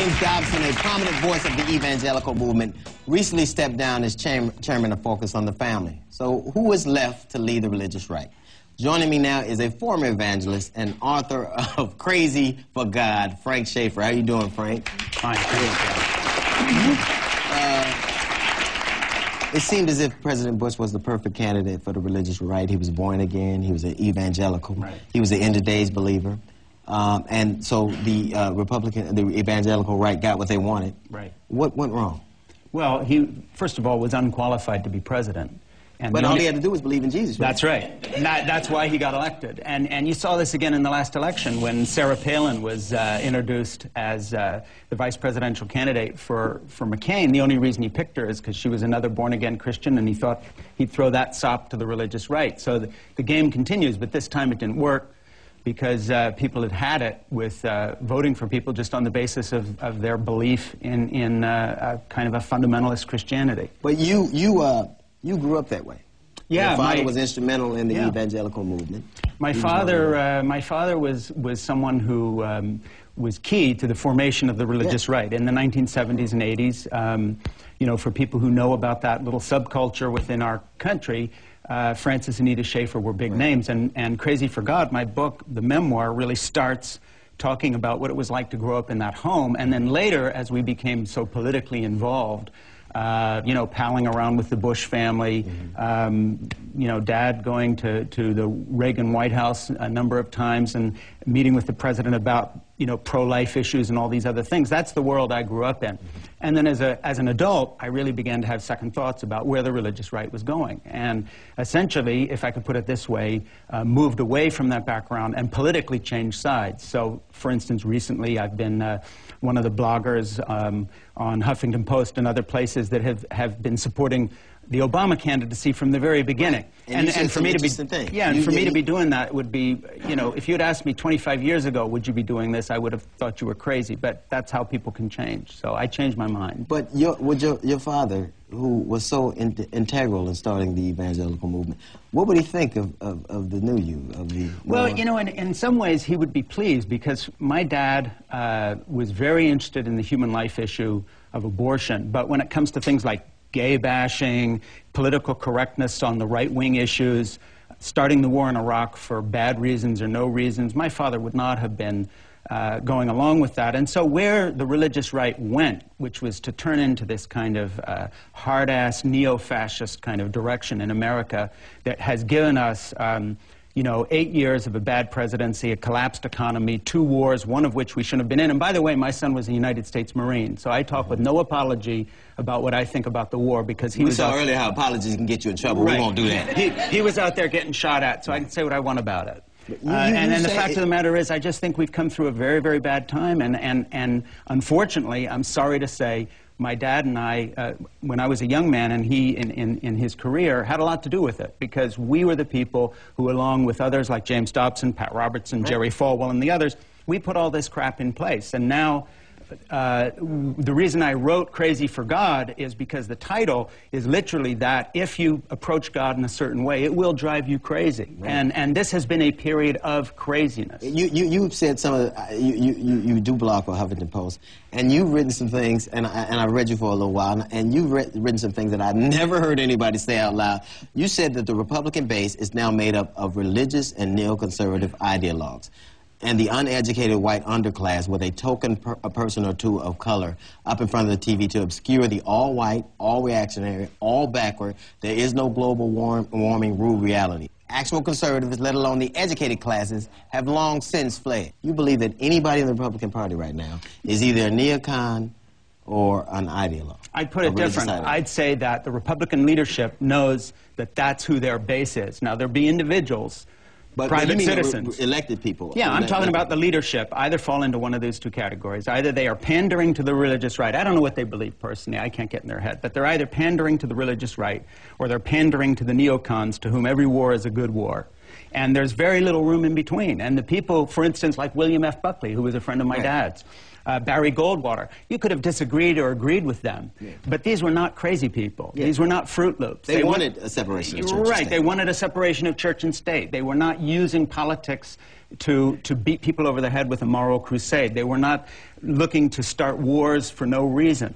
James Dobson, a prominent voice of the evangelical movement, recently stepped down as chairman of Focus on the Family. So who is left to lead the religious right? Joining me now is a former evangelist and author of Crazy for God, Frank Schaeffer. How you doing, Frank? Fine, It seemed as if President Bush was the perfect candidate for the religious right. He was born again. He was an evangelical. Right. He was an end-of-days believer. And so the the evangelical right got what they wanted. Right. What went wrong? Well, he, first of all, was unqualified to be president. And but all he had to do was believe in Jesus. Right? That's right. And that's why he got elected. And you saw this again in the last election when Sarah Palin was introduced as the vice presidential candidate for McCain. The only reason he picked her is because she was another born-again Christian, and he thought he'd throw that sop to the religious right. So the game continues, but this time it didn't work because people had it with voting for people just on the basis of their belief in kind of a fundamentalist Christianity. But you grew up that way. Yeah, your father was instrumental in the evangelical movement. My father was someone who was key to the formation of the religious right in the 1970s and 80s. You know, for people who know about that little subculture within our country, Francis and Anita Schaeffer were big names. And Crazy for God, my book, the memoir, really starts talking about what it was like to grow up in that home. And then later, as we became so politically involved, you know, palling around with the Bush family, you know, Dad going to the Reagan White House a number of times and meeting with the president about, you know, pro-life issues and all these other things. That's the world I grew up in. And then as an adult, I really began to have second thoughts about where the religious right was going. And essentially, if I could put it this way, moved away from that background and politically changed sides. So, for instance, recently I've been one of the bloggers on Huffington Post and other places that have been supporting the Obama candidacy from the very beginning. And for me to be doing that would be, you know, if you had asked me 25 years ago, would you be doing this, I would have thought you were crazy. But that's how people can change. So I changed my mind. But your father, who was so integral in starting the evangelical movement, what would he think of the new you? Well, you know, in some ways he would be pleased because my dad was very interested in the human life issue of abortion. But when it comes to things like gay bashing, political correctness on the right-wing issues, starting the war in Iraq for bad reasons or no reasons, my father would not have been going along with that. And so where the religious right went, which was to turn into this kind of hard-ass, neo-fascist kind of direction in America that has given us you know, 8 years of a bad presidency, a collapsed economy, 2 wars, one of which we shouldn't have been in. And by the way, my son was a United States Marine, so I talk with no apology about what I think about the war because he was... We saw earlier how apologies can get you in trouble. Right. We won't do that. He was out there getting shot at, so I can say what I want about it. And the fact of the matter is, I just think we've come through a very, very bad time, and unfortunately, I'm sorry to say, my dad and I, when I was a young man, and he, in his career, had a lot to do with it, because we were the people who, along with others like James Dobson, Pat Robertson, Jerry Falwell, and the others, we put all this crap in place. And now, the reason I wrote Crazy for God is because the title is literally that if you approach God in a certain way, it will drive you crazy. Right. And this has been a period of craziness. You've said some of the, you do blog for Huffington Post, and you've written some things, and I've read you for a little while, and you've written some things that I've never heard anybody say out loud. You said that the Republican base is now made up of religious and neoconservative ideologues, and the uneducated white underclass with a token a person or two of color up in front of the TV to obscure the all-white, all-reactionary, all-backward, there is no global warming rude reality. Actual conservatives, let alone the educated classes, have long since fled. You believe that anybody in the Republican Party right now is either a neocon or an ideologue? I'd put it different. I'd say that the Republican leadership knows that that's who their base is. Now, there'll be individuals, private citizens. Elected people. Yeah, I'm talking about the leadership. Either fall into one of those two categories. Either they are pandering to the religious right. I don't know what they believe personally. I can't get in their head. But they're either pandering to the religious right or they're pandering to the neocons to whom every war is a good war. and there's very little room in between. And the people, for instance, like William F. Buckley, who was a friend of my dad's, Barry Goldwater, you could have disagreed or agreed with them, but these were not crazy people. These were not Fruit Loops. They wanted a separation of church and state. Right, they wanted a separation of church and state. They were not using politics to beat people over the head with a moral crusade. They were not looking to start wars for no reason.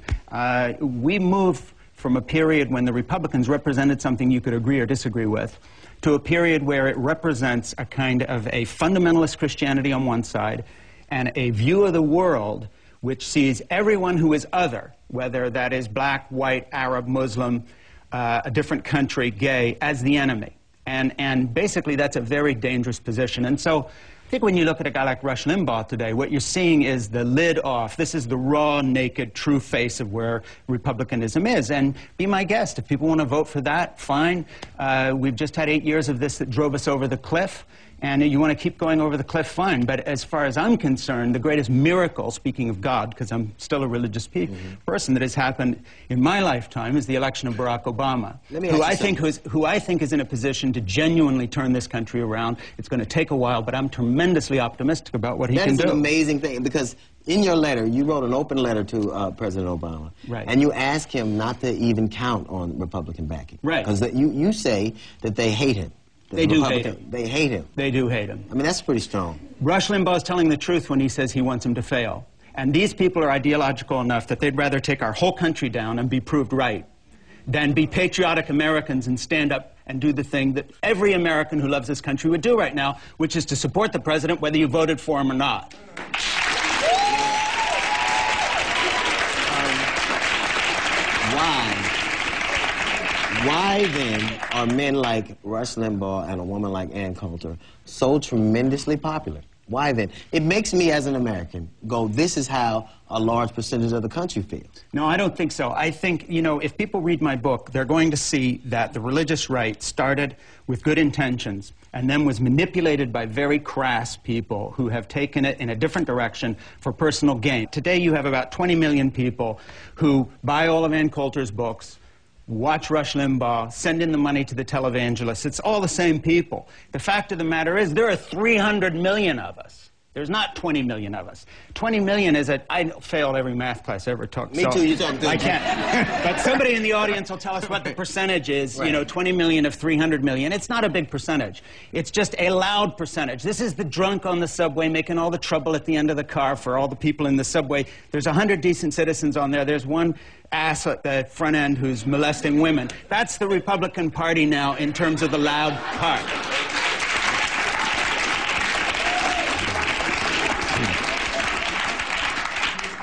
We moved from a period when the Republicans represented something you could agree or disagree with to a period where it represents a kind of a fundamentalist Christianity on one side and a view of the world which sees everyone who is other, whether that is black, white, Arab, Muslim, a different country, gay, as the enemy. And basically that's a very dangerous position. And so I think when you look at a guy like Rush Limbaugh today, what you're seeing is the lid off. This is the raw, naked, true face of where republicanism is. And be my guest. If people want to vote for that, fine. We've just had 8 years of this that drove us over the cliff. And you want to keep going over the cliff, fine. But as far as I'm concerned, the greatest miracle, speaking of God, because I'm still a religious person, that has happened in my lifetime is the election of Barack Obama, who I think is in a position to genuinely turn this country around. It's going to take a while, but I'm tremendously optimistic about what he can do. That is an amazing thing, because in your letter, you wrote an open letter to President Obama. Right. And you asked him not to even count on Republican backing. Right. Because you say that they hate him. They do hate him. They hate him. They do hate him. I mean, that's pretty strong. Rush Limbaugh is telling the truth when he says he wants him to fail. And these people are ideological enough that they'd rather take our whole country down and be proved right than be patriotic Americans and stand up and do the thing that every American who loves this country would do right now, which is to support the president whether you voted for him or not. Why then are men like Rush Limbaugh and a woman like Ann Coulter so tremendously popular? Why then? It makes me, as an American, go, this is how a large percentage of the country feels. No, I don't think so. I think, you know, if people read my book, they're going to see that the religious right started with good intentions and then was manipulated by very crass people who have taken it in a different direction for personal gain. Today you have about 20 million people who buy all of Ann Coulter's books, watch Rush Limbaugh, send in the money to the televangelists. It's all the same people. The fact of the matter is there are 300 million of us. There's not 20 million of us. 20 million is I failed every math class I ever took. Me too, you talk good. I can't. But somebody in the audience will tell us what the percentage is, right. You know, 20 million of 300 million. It's not a big percentage. It's just a loud percentage. This is the drunk on the subway making all the trouble at the end of the car for all the people in the subway. There's 100 decent citizens on there. There's one ass at the front end who's molesting women. That's the Republican Party now in terms of the loud part.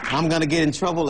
I'm going to get in trouble.